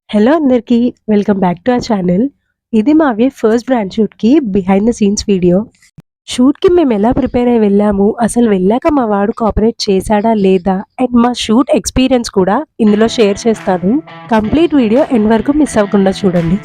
Hello అందరికీ. Welcome back to our channel. ఇది మావి ఫస్ట్ బ్రాండ్ షూట్‌కి బిహైండ్ ద సీన్స్ వీడియో. షూట్‌కి మేమెలా ప్రిపేర్ అయ్యి వెళ్ళాము, అసలు వెళ్ళాక మా వాడు కోఆపరేట్ చేశాడా లేదా, అండ్ మా షూట్ ఎక్స్‌పీరియన్స్ కూడా ఇందులో షేర్ చేస్తాను. కంప్లీట్ వీడియో ఎండ్ వరకు మిస్ అవ్వకుండా చూడండి.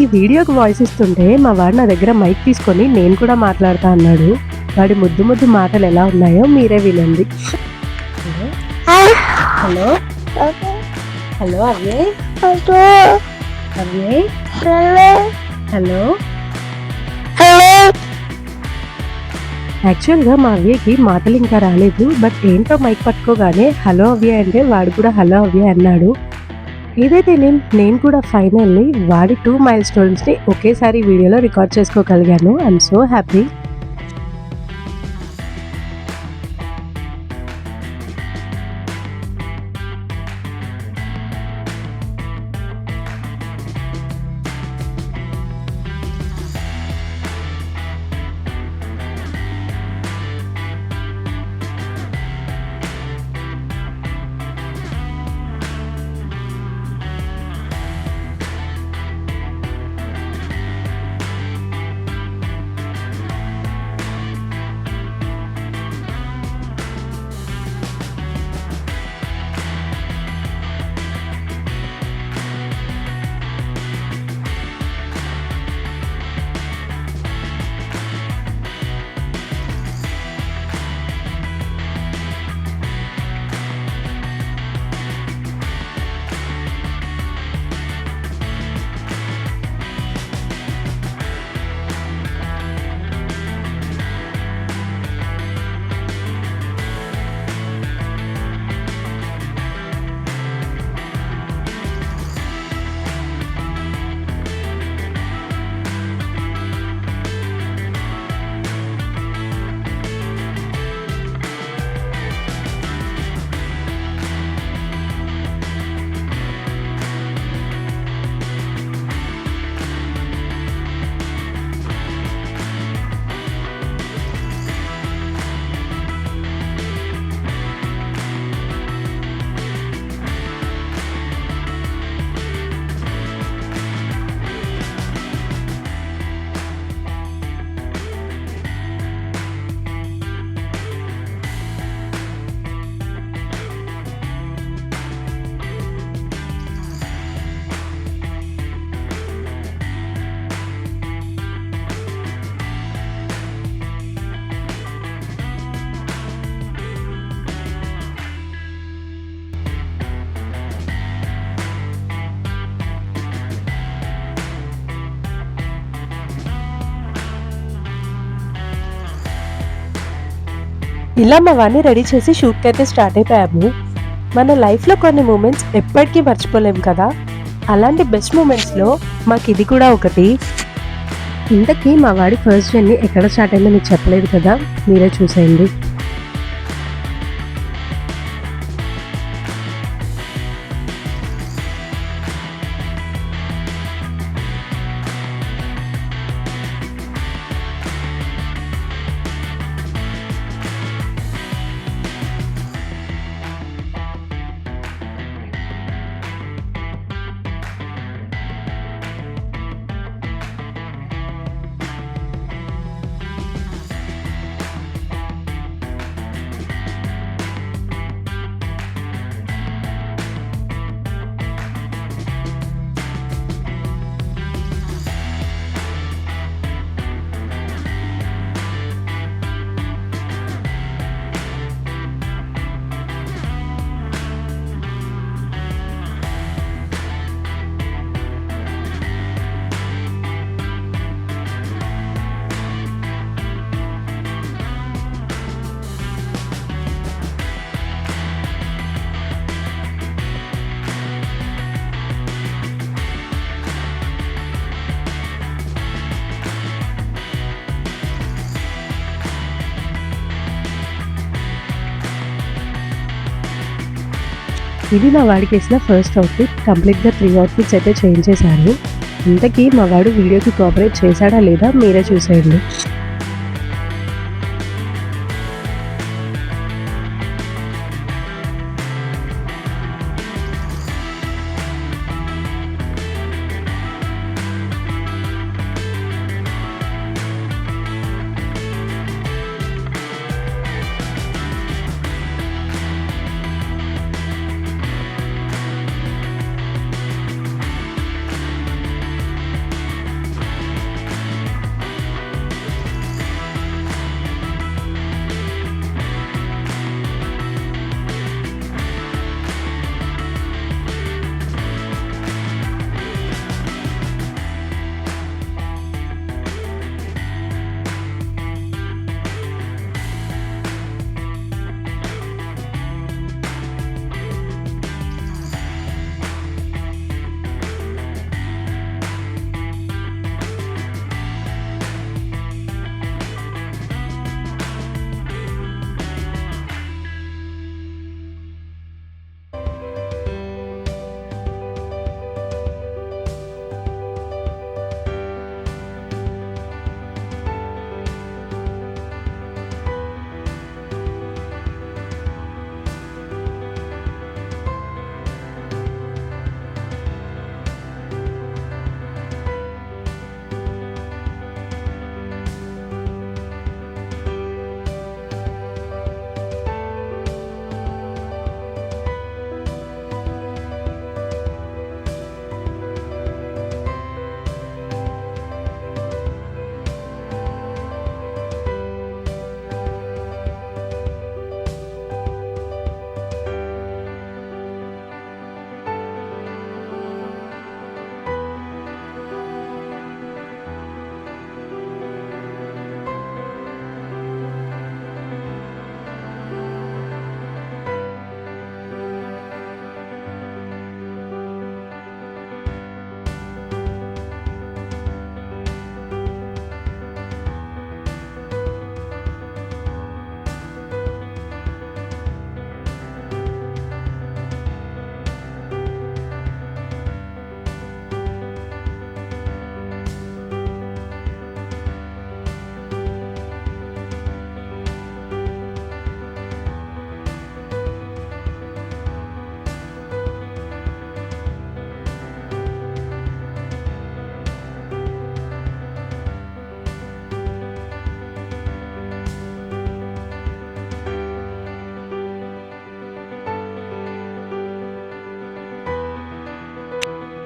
ఈ వీడియోకి వాయిస్ ఇస్తుంటే మా వాడు నా దగ్గర మైక్ తీసుకొని నేను కూడా మాట్లాడతా అన్నాడు. వాడి ముద్దు ముద్దు మాటలు ఎలా ఉన్నాయో మీరే వినండి. Hello hello Avyay, Avyay, hello. యాక్చువల్‌గా మా అవ్యయ్‌కి మాటలు ఇంకా రాలేదు. బట్ ఏంటో మైక్ పట్టుకోగానే హలో అవ్యయ్ అంటే వాడు కూడా హలో అవ్యయ్ అన్నాడు. ఏదైతే నేను కూడా ఫైనల్లీ వాడి 2 మైల్ స్టోన్స్‌ని ఒకేసారి వీడియోలో రికార్డ్ చేసుకోగలిగాను. I am so happy. ఇలా మా వాడిని రెడీ చేసి షూట్‌కి అయితే స్టార్ట్ అయిపోయాము. మన లైఫ్‌లో కొన్ని మూమెంట్స్ ఎప్పటికీ మర్చిపోలేం కదా! అలాంటి బెస్ట్ మూమెంట్స్‌లో మాకు ఇది కూడా ఒకటి. ఇంతకీ మా వాడి ఫస్ట్ జర్నీ ఎక్కడ స్టార్ట్ అయిందో మీకు చెప్పలేదు కదా! మీరే చూసేయండి. ఇది మా వాడికి వేసిన ఫస్ట్ అవుట్ఫిట్. కంప్లీట్‌గా 3 అవుట్‌ఫిట్స్ అయితే చేంజ్ చేశాను. ఇంతకీ మా వాడు వీడియోకి కోఆపరేట్ చేశాడా లేదా మీరే చూసేయండి.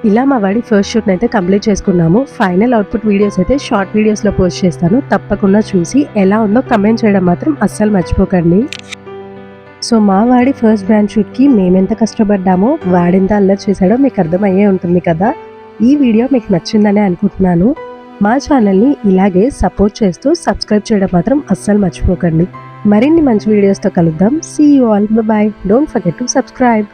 ఇలా మా వాడి ఫస్ట్ షూట్‌ని అయితే కంప్లీట్ చేసుకున్నాము. ఫైనల్ అవుట్‌పుట్ వీడియోస్ అయితే షార్ట్ వీడియోస్‌లో పోస్ట్ చేస్తాను. తప్పకుండా చూసి ఎలా ఉందో కమెంట్ చేయడం మాత్రం అస్సలు మర్చిపోకండి. సో మా వాడి ఫస్ట్ బ్రాండ్ షూట్‌కి మేమెంత కష్టపడ్డామో, వాడెంత అల్లరి చేశాడో మీకు అర్థమయ్యే ఉంటుంది కదా! ఈ వీడియో మీకు నచ్చిందనే అనుకుంటున్నాను. మా ఛానల్‌ని ఇలాగే సపోర్ట్ చేస్తూ సబ్స్క్రైబ్ చేయడం మాత్రం అస్సలు మర్చిపోకండి. మరిన్ని మంచి వీడియోస్‌తో కలుద్దాం. See you all. Bye. Don't forget to subscribe.